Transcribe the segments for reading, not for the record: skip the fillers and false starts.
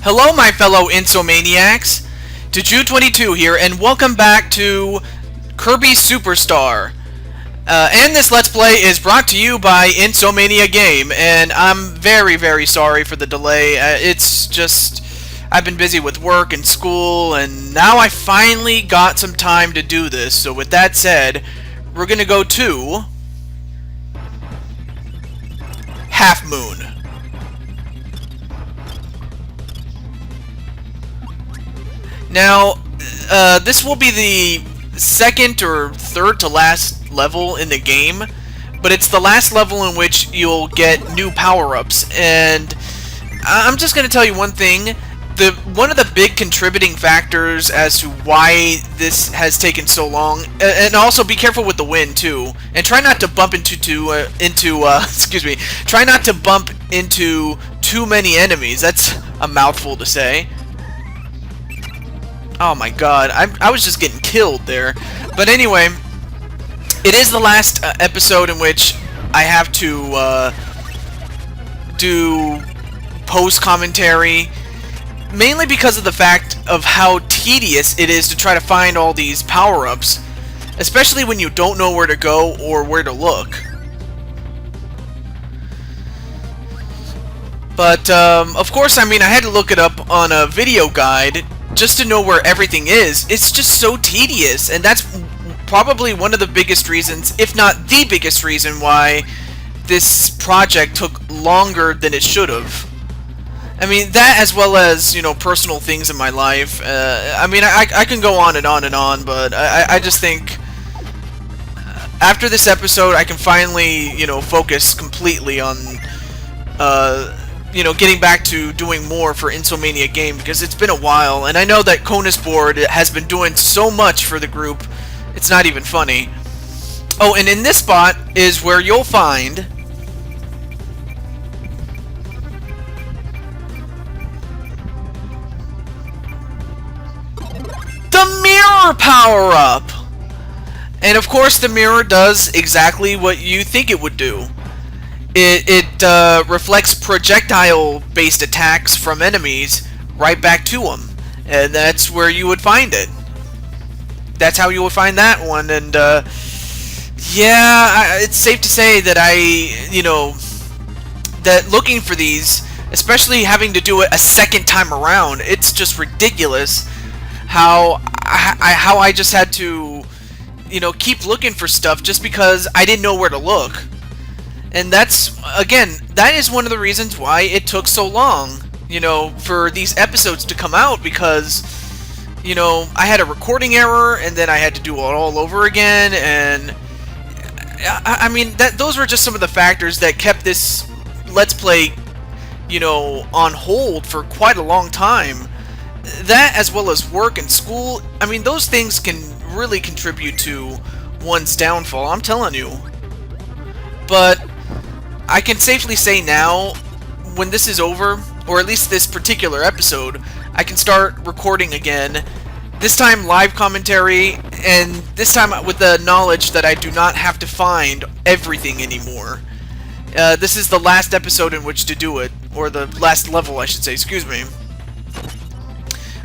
Hello, my fellow Insomaniacs! TehJew22 here, and welcome back to Kirby Superstar. And this Let's Play is brought to you by Insomania Game, and I'm very, very sorry for the delay. It's just, I've been busy with work and school, and now I finally got some time to do this. So with that said, we're gonna go to Halfmoon. Now, this will be the second or third to last level in the game, but it's the last level in which you'll get new power-ups, and I'm just going to tell you one thing. One of the big contributing factors as to why this has taken so long, and also be careful with the wind too, and try not to bump try not to bump into too many enemies. That's a mouthful to say. Oh my god, I was just getting killed there. But anyway, it is the last episode in which I have to do post-commentary, mainly because of the fact of how tedious it is to try to find all these power-ups, especially when you don't know where to go or where to look. But, of course, I mean, I had to look it up on a video guide just to know where everything is. It's just so tedious, and that's probably one of the biggest reasons, if not the biggest reason, why this project took longer than it should have. I mean, that as well as, you know, personal things in my life. I mean, I can go on and on and on, but I just think after this episode, I can finally, you know, focus completely on you know, getting back to doing more for Insomania Game, because it's been a while, and I know that Cozmosplays has been doing so much for the group, it's not even funny. Oh, and in this spot is where you'll find the mirror power-up! And of course the mirror does exactly what you think it would do. It reflects projectile-based attacks from enemies right back to them, and that's where you would find it. That's how you would find that one, and yeah, it's safe to say that that looking for these, especially having to do it a second time around, it's just ridiculous how I just had to, you know, keep looking for stuff just because I didn't know where to look. And that's, again, that is one of the reasons why it took so long, you know, for these episodes to come out, because, you know, I had a recording error, and then I had to do it all over again, and I mean, those were just some of the factors that kept this Let's Play, you know, on hold for quite a long time. That, as well as work and school, I mean, those things can really contribute to one's downfall, I'm telling you. But I can safely say now, when this is over, or at least this particular episode, I can start recording again, this time live commentary, and this time with the knowledge that I do not have to find everything anymore. This is the last episode in which to do it, or the last level, I should say, excuse me.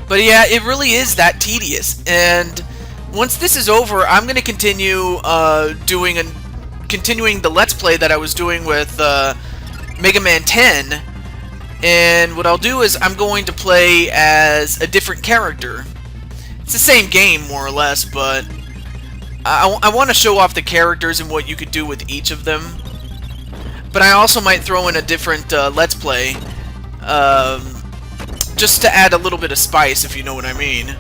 But yeah, it really is that tedious, and once this is over, I'm going to continue continuing the Let's Play that I was doing with Mega Man 10, and what I'll do is I'm going to play as a different character. It's the same game, more or less, but I want to show off the characters and what you could do with each of them. But I also might throw in a different Let's Play, just to add a little bit of spice, if you know what I mean.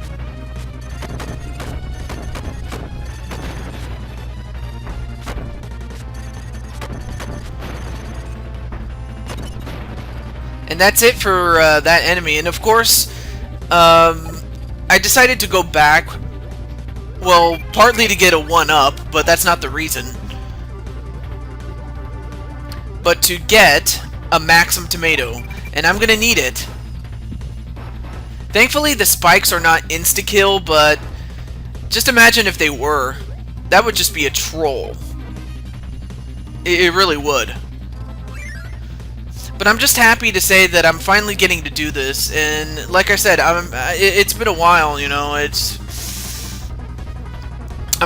And that's it for that enemy. And of course, I decided to go back, well, partly to get a 1-up, but that's not the reason. But to get a Maxim Tomato, and I'm gonna need it. Thankfully, the spikes are not insta-kill, but just imagine if they were. That would just be a troll. It really would. But I'm just happy to say that I'm finally getting to do this, and like I said, it's been a while, you know, I'm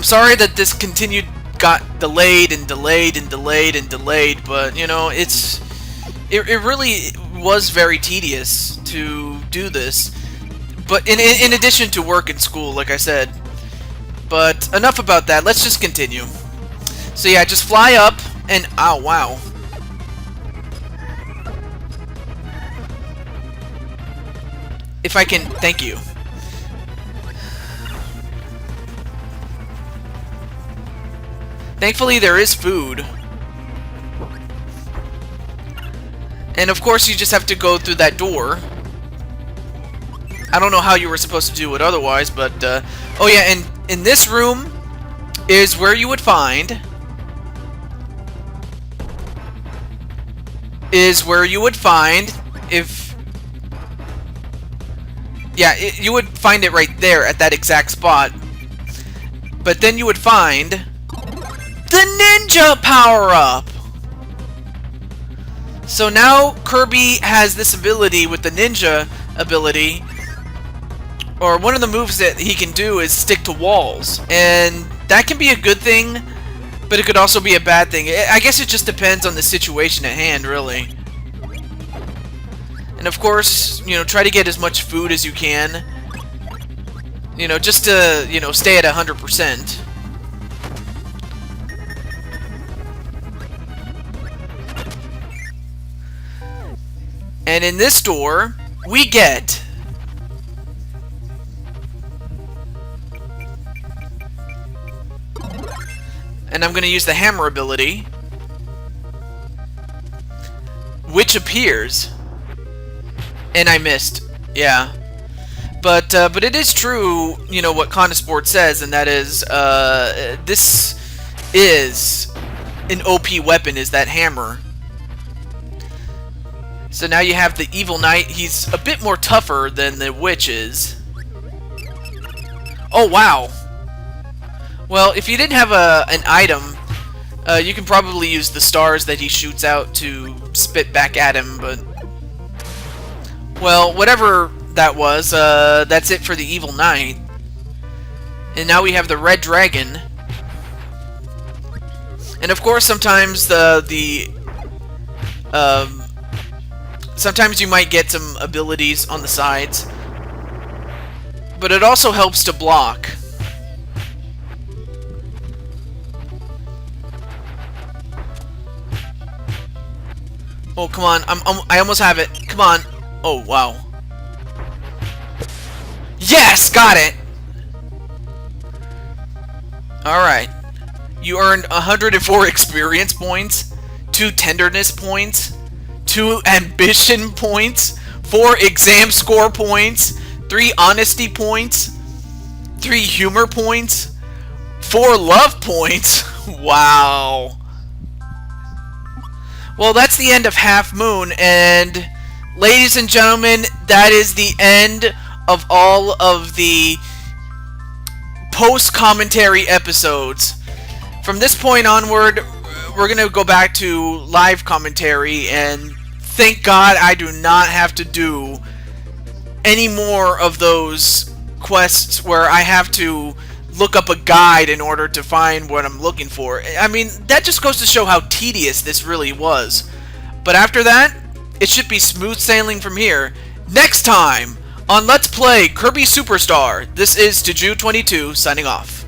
sorry that this got delayed and delayed and delayed and delayed, but, you know, it really was very tedious to do this, but in addition to work and school, like I said. But enough about that, let's just continue. So yeah, just fly up, and, oh, wow. If I can, thank you. Thankfully, there is food. And of course, you just have to go through that door. I don't know how you were supposed to do it otherwise, but, oh yeah, and in this room is where you would find... if... Yeah, you would find it right there at that exact spot. But then you would find the ninja power-up! So now Kirby has this ability with the ninja ability, or one of the moves that he can do is stick to walls. And that can be a good thing, but it could also be a bad thing. I guess it just depends on the situation at hand, really. And of course, you know, try to get as much food as you can. You know, just to, you know, stay at 100%. And in this door, we get... And I'm going to use the hammer ability, which appears... And I missed. Yeah. But it is true, you know, what Cozmosplays says, and that is, this is an OP weapon, is that hammer. So now you have the Evil Knight. He's a bit more tougher than the Witch is. Oh, wow. Well, if you didn't have an item, you can probably use the stars that he shoots out to spit back at him, but... Well, whatever that was, that's it for the Evil Knight. And now we have the Red Dragon. And of course, sometimes sometimes you might get some abilities on the sides. But it also helps to block. Oh, come on. I almost have it. Come on. Oh, wow. Yes! Got it! Alright. You earned 104 experience points, 2 tenderness points, 2 ambition points, 4 exam score points, 3 honesty points, 3 humor points, 4 love points. Wow. Well, that's the end of Halfmoon, and... Ladies and gentlemen, that is the end of all of the post-commentary episodes. From this point onward, we're going to go back to live commentary, and thank God I do not have to do any more of those quests where I have to look up a guide in order to find what I'm looking for. I mean, that just goes to show how tedious this really was. But after that, it should be smooth sailing from here. Next time on Let's Play Kirby Superstar, this is TehJew22 signing off.